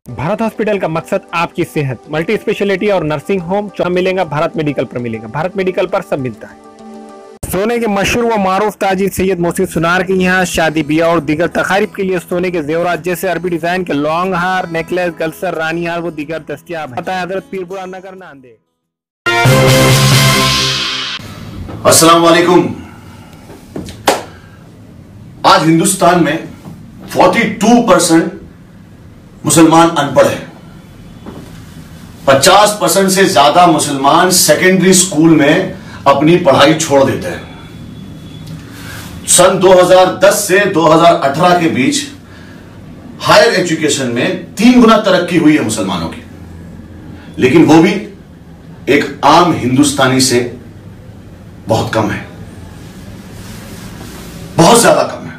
Bharat hospital का मकसद आपकी सेहत, मल्टी स्पेशलिटी और नर्सिंग होम मिलेगा। भारत मेडिकल पर मिलेगा। भारत मेडिकल पर सब मिलता है। सोने के मशहूर व मारूफ ताजिर सैयद मोहसिन सुनार के यहाँ शादी ब्याह और दीगर तकारीब के लिए सोने के जेवरात जैसे अरबी डिजाइन के लॉन्ग हार, नेकलेस, गलसर, रानी हार वो दीगर दस्तियाब है। हजरत पीरपुरा नगर नांदेड़। अस्सलाम वालेकुम। आज हिंदुस्तान में 42% मुसलमान अनपढ़ है। 50% से ज्यादा मुसलमान सेकेंडरी स्कूल में अपनी पढ़ाई छोड़ देते हैं। सन 2010 से 2018 के बीच हायर एजुकेशन में 3 गुना तरक्की हुई है मुसलमानों की, लेकिन वो भी एक आम हिंदुस्तानी से बहुत कम है, बहुत ज्यादा कम है।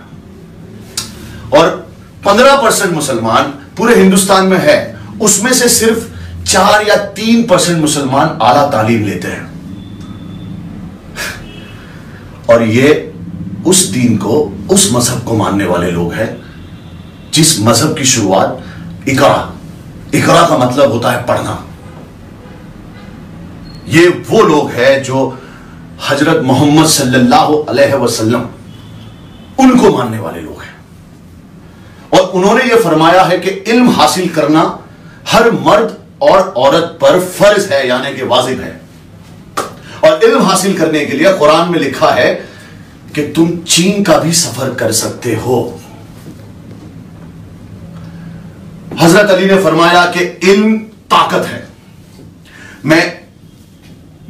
और 15% मुसलमान पूरे हिंदुस्तान में है, उसमें से सिर्फ 4 या 3% मुसलमान आला तालीम लेते हैं। और ये उस दीन को, उस मजहब को मानने वाले लोग हैं जिस मजहब की शुरुआत इकरा का मतलब होता है पढ़ना। ये वो लोग हैं जो हजरत मोहम्मद सल्लल्लाहु अलैहि वसल्लम उनको मानने वाले लोग हैं। और उन्होंने यह फरमाया है कि इल्म हासिल करना हर मर्द और औरत पर फर्ज है, यानी कि वाजिब है। और इल्म हासिल करने के लिए कुरान में लिखा है कि तुम चीन का भी सफर कर सकते हो। हजरत अली ने फरमाया कि इल्म ताकत है। मैं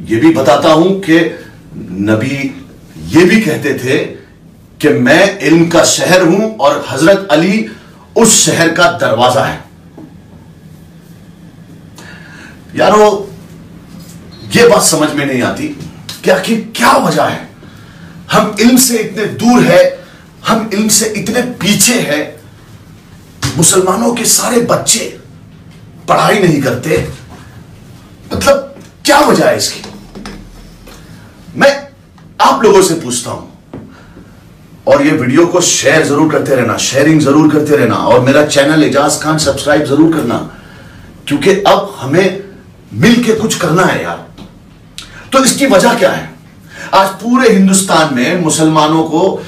यह भी बताता हूं कि नबी यह भी कहते थे कि मैं इल्म का शहर हूं और हजरत अली उस शहर का दरवाजा है। यारो, यह बात समझ में नहीं आती कि आखिर क्या वजह है। हम इल्म से इतने दूर है, हम इल्म से इतने पीछे हैं। मुसलमानों के सारे बच्चे पढ़ाई नहीं करते, मतलब क्या वजह है इसकी? मैं आप लोगों से पूछता हूं, और ये वीडियो को शेयर जरूर करते रहना, शेयरिंग जरूर करते रहना, और मेरा चैनल एजाज खान सब्सक्राइब जरूर करना, क्योंकि अब हमें मिलके कुछ करना है यार। तो इसकी वजह क्या है? आज पूरे हिंदुस्तान में मुसलमानों को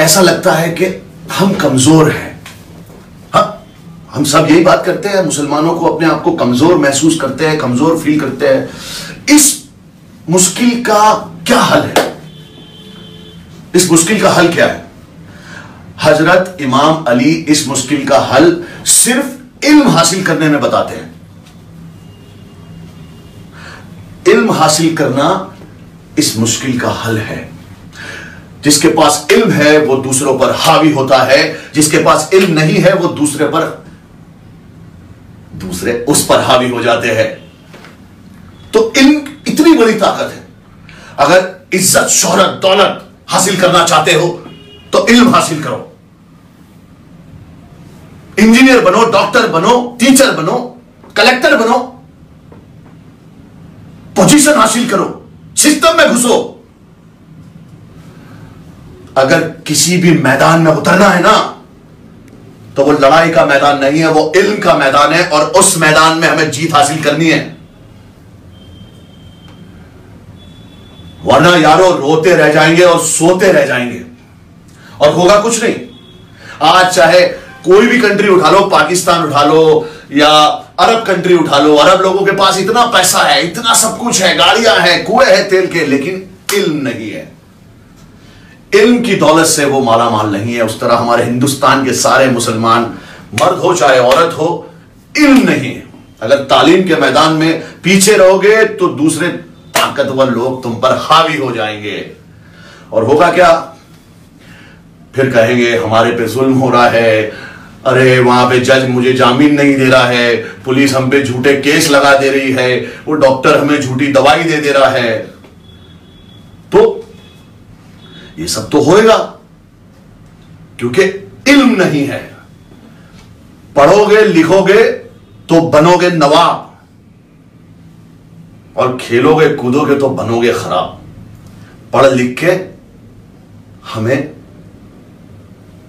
ऐसा लगता है कि हम कमजोर हैं। हाँ, हम सब यही बात करते हैं, मुसलमानों को अपने आप को कमजोर महसूस करते हैं, कमजोर फील करते हैं। इस मुश्किल का क्या हल है? इस मुश्किल का हल क्या है? हजरत इमाम अली इस मुश्किल का हल सिर्फ इल्म हासिल करने में बताते हैं। इल्म हासिल करना इस मुश्किल का हल है। जिसके पास इल्म है वो दूसरों पर हावी होता है, जिसके पास इल्म नहीं है वो दूसरे उस पर हावी हो जाते हैं। तो इल्म इतनी बड़ी ताकत है। अगर इज्जत, शोहरत, दौलत हासिल करना चाहते हो तो इल्म हासिल करो। इंजीनियर बनो, डॉक्टर बनो, टीचर बनो, कलेक्टर बनो, पोजीशन हासिल करो, सिस्टम में घुसो। अगर किसी भी मैदान में उतरना है ना, तो वो लड़ाई का मैदान नहीं है, वो इल्म का मैदान है, और उस मैदान में हमें जीत हासिल करनी है। वरना यारो रोते रह जाएंगे और सोते रह जाएंगे और होगा कुछ नहीं। आज चाहे कोई भी कंट्री उठा लो, पाकिस्तान उठा लो या अरब कंट्री उठा लो, अरब लोगों के पास इतना पैसा है, इतना सब कुछ है, गाड़ियां हैं, कुएं हैं तेल के, लेकिन इल्म नहीं है। इल्म की दौलत से वो माला माल नहीं है। उस तरह हमारे हिंदुस्तान के सारे मुसलमान, मर्द हो चाहे औरत हो, इल्म नहीं है। अगर तालीम के मैदान में पीछे रहोगे तो दूसरे ताकतवर लोग तुम पर हावी हो जाएंगे, और होगा क्या? फिर कहेंगे हमारे पे जुल्म हो रहा है, अरे वहां पे जज मुझे जामीन नहीं दे रहा है, पुलिस हम पे झूठे केस लगा दे रही है, वो डॉक्टर हमें झूठी दवाई दे रहा है। तो ये सब तो होएगा क्योंकि इल्म नहीं है। पढ़ोगे लिखोगे तो बनोगे नवाब, और खेलोगे कूदोगे तो बनोगे खराब। पढ़ लिख के हमें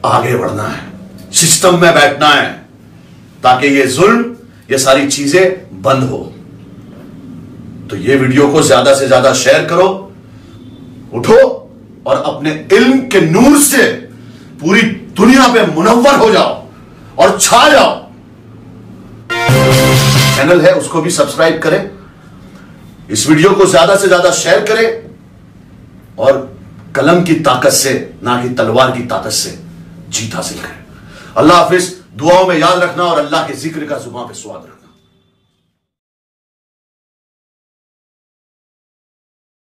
आगे बढ़ना है, सिस्टम में बैठना है, ताकि ये जुल्म ये सारी चीजें बंद हो। तो ये वीडियो को ज्यादा से ज्यादा शेयर करो, उठो और अपने इल्म के नूर से पूरी दुनिया पे मुनव्वर हो जाओ और छा जाओ। चैनल है उसको भी सब्सक्राइब करें, इस वीडियो को ज्यादा से ज्यादा शेयर करें और कलम की ताकत से, ना कि तलवार की ताकत से जीत हासिल करें। अल्लाह हाफिज। दुआओं में याद रखना और अल्लाह के जिक्र का जुबान पे स्वाद रखना।